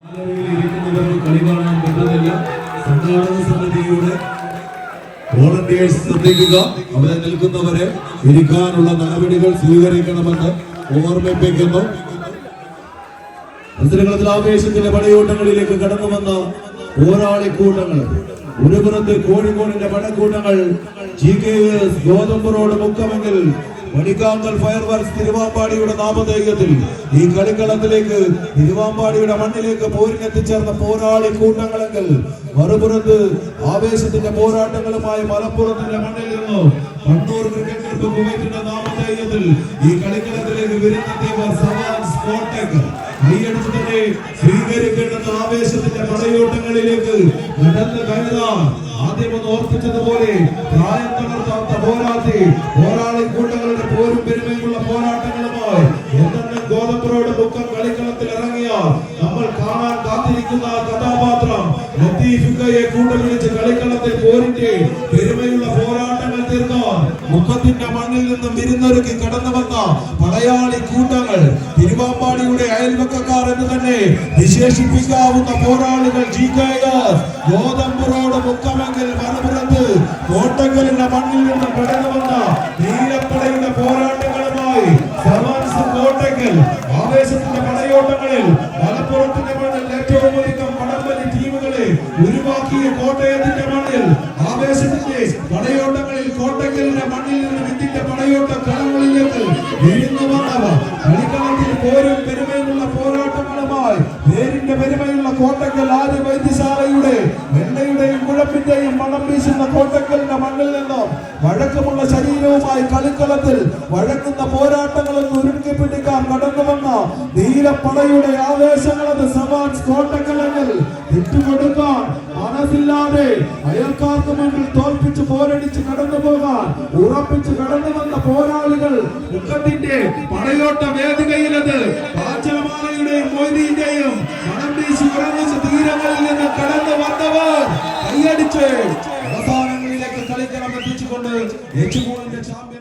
കളി കാണാൻ പറ്റുന്നില്ല. സംഘാടക സമിതിയുടെ വോളണ്ടിയേഴ്സ് ശ്രദ്ധിക്കുക. അവിടെ നിൽക്കുന്നവരെ ഇരിക്കാനുള്ള നടപടികൾ സ്വീകരിക്കണമെന്ന് ഓർമ്മിപ്പിക്കുന്നു. മത്സരങ്ങളിൽ ആവേശത്തിന്റെ പടയോട്ടങ്ങളിലേക്ക് കടന്നു വന്ന പോരാളിക്കൂട്ടങ്ങൾ, ഒരു പുറത്ത് കോഴിക്കോടിന്റെ പടക്കൂട്ടങ്ങൾ GKS ഗോതമ്പ് റോഡ് മുക്കമെങ്കിൽ മണിക്കാങ്കൽ ഫയർ വർക്സ് തിരുവാമ്പാടിയുടെ നാമധേയത്തിൽ ഈ കളിക്കളത്തിലേക്ക് തിരുവാമ്പാടിയുടെ മണ്ണിലേക്ക് പോരിനെത്തിച്ചേർന്ന പോരാളി കൂട്ടങ്ങളെങ്കിൽ മറുപുറത്ത് ആവേശത്തിന്റെ പോരാട്ടങ്ങളുമായി മലപ്പുറത്തിന്റെ മണ്ണിൽ നിന്ന് കണ്ണൂർ ക്രിക്കറ്റ് കുവൈറ്റിന്റെ നാമധേയത്തിൽ ഈ കളിക്കളത്തിലേക്ക് വിരുന്നെത്തിയവർ സവാൻസ് കോട്ടയ്ക്ക് കൈയടിച്ചു തന്നെ സ്വീകരിക്കേണ്ടുന്ന ആവേശത്തിന്റെ പടയോട്ടങ്ങളിലേക്ക് നടന്നു കയറാൻ ആദ്യം ഒന്ന് ഓർപ്പിച്ചതുപോലെ പ്രായം തളർത്താത്ത പോരാളി കൂട്ടങ്ങളുടെ പോരും പെരുമയുള്ള പോരാട്ടങ്ങളുമായി എന്തെന്നും ഗോതമ്പ് റോഡ് മുക്കം കളിക്കളത്തിൽ ഇറങ്ങിയ നമ്മൾ കാണാൻ കാത്തിരിക്കുന്ന കഥാപാത്രം ലത്തീഫിക്കയെ കൂട്ടുപിടിച്ച് കളിക്കളത്തിൽ പോരിന്റെ പെരുമയുള്ള പോരാട്ടങ്ങൾ തീർക്കാൻ മുക്കത്തിന്റെ മണ്ണിൽ നിന്നും വിരുന്നൊരുക്കി കടന്നു വന്ന പടയാളി കൂട്ടങ്ങൾ, തിരുവാമ്പാടിയുടെ അയൽവക്കക്കാർ എന്ന് തന്നെ വിശേഷിപ്പിക്കാവുന്ന പോരാളികൾ GKS ഗോതമ്പ് റോഡ് മുക്കമെങ്കിൽ മറുപുറത്ത് കോട്ടക്കലിന്റെ മണ്ണിൽ നിന്നും കടന്നു വന്ന നീലപ്പടയുടെ പോരാട്ടങ്ങളുമായി സവാൻസ് കോട്ടക്കൽ ആവേശത്തിന്റെ പടയോട്ടങ്ങളിൽ മലപ്പുറത്തിന്റെ മണ്ണിൽ ഏറ്റവും അധികം വടംവലി ടീമുകളെ ഉരുവാക്കിയ കോട്ടയത്തിന്റെ മണ്ണിൽ ആവേശത്തിന്റെ പടയോട്ടങ്ങളിൽ കോട്ടക്കലിന്റെ മണ്ണിൽ നിന്ന് ഇതിന്റെ പടയോട്ട കളങ്ങളിലേക്ക് വിരുന്നു വന്നവർ കളിക്കളത്തിൽ പോരും പെരുമയുള്ള പോരാട്ടങ്ങളുമായി പേരിന്റെ പെരുമയുള്ള കോട്ടക്കൽ ആര്യ വൈദ്യശാലയുടെ എണ്ണയുടെയും കുഴപ്പിന്റെയും മണം വീശുന്ന കോട്ടക്കലിന്റെ മണ്ണിൽ നിന്നും വഴക്കമുള്ള ശരീരവുമായി കളിക്കളത്തിൽ വഴങ്ങുന്ന പോരാട്ടങ്ങളും ഉരുക്കി പിടിക്കാൻ കടന്നു വന്ന നീലപ്പടയുടെ ആവേശങ്ങളത് സവാൻസ് കോട്ടക്കലെങ്കിൽ വിട്ടുകൊടുക്കാൻ മനസ്സില്ലാതെ അയൽക്കാർക്ക് മുന്നിൽ തോൽപ്പിച്ച് പോരടിച്ച് കടന്നു പോകാൻ ഉറപ്പിച്ച് കടന്നു വന്ന പോരാളികൾ മുഖത്തിന്റെ പടയോട്ട വേദികയിലത് പാച്ചമാലയുടെയും മൊയ്തീന്റെയും മണം വീശി ഉറങ്ങിച്ച തീരങ്ങളിൽ നിന്ന് കടന്നു വന്നവർ കൈയടിച്ച് അവസാനങ്ങളിലേക്ക് കളിക്കണം എത്തിച്ചുകൊണ്ട് ചാമ്പ്യൻ